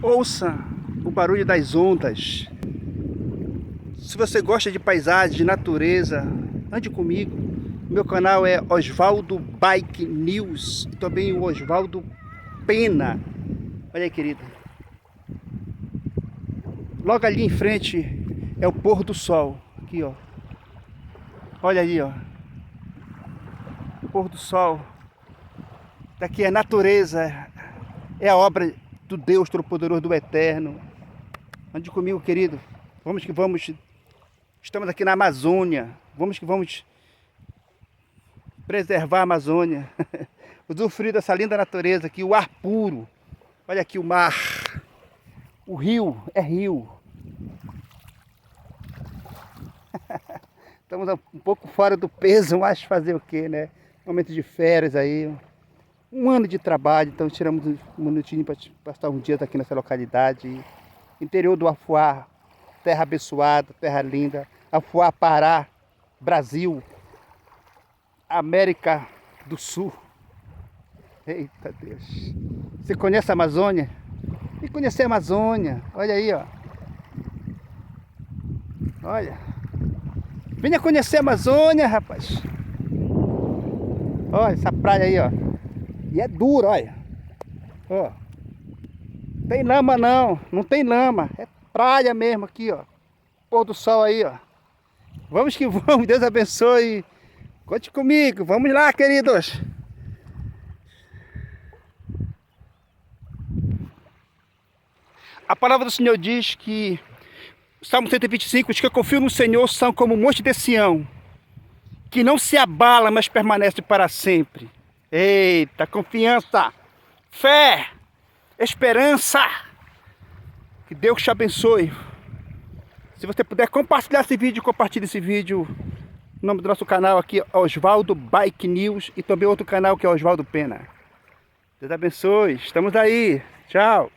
Ouça o barulho das ondas. Se você gosta de paisagem, de natureza, ande comigo. Meu canal é Osvaldo Bike News e também o Osvaldo Pena. Olha aí, querido. Logo ali em frente é o pôr do sol. Aqui, ó. Olha ali, ó. O pôr do sol. Daqui é natureza. É a obra do Deus Todo-Poderoso, do Eterno. Ande comigo, querido. Vamos que vamos. Estamos aqui na Amazônia. Vamos que vamos preservar a Amazônia. Usufruir dessa linda natureza aqui, o ar puro. Olha aqui o mar. O rio é rio. Estamos um pouco fora do peso, mas fazer o quê, né? Momento de férias aí. Um ano de trabalho, então tiramos um minutinho para passar um dia aqui nessa localidade. Interior do Afuá, terra abençoada, terra linda. Afuá, Pará, Brasil, América do Sul. Eita Deus. Você conhece a Amazônia? E conhecer a Amazônia. Olha aí, ó. Olha. Venha conhecer a Amazônia, rapaz. Olha essa praia aí, ó. E é duro, olha. Ó. Tem lama não, não tem lama. É praia mesmo aqui, ó. Pôr do sol aí, ó. Vamos que vamos, Deus abençoe. Conte comigo, vamos lá, queridos. A palavra do Senhor diz que, Salmo 125, diz que eu confio no Senhor, são como o monte de Sião, que não se abala, mas permanece para sempre. Eita, confiança, fé, esperança. Que Deus te abençoe. Se você puder compartilhar esse vídeo, compartilhe esse vídeo. O nome do nosso canal aqui é Osvaldo Bike News e também outro canal que é Osvaldo Pena. Deus abençoe. Estamos aí. Tchau.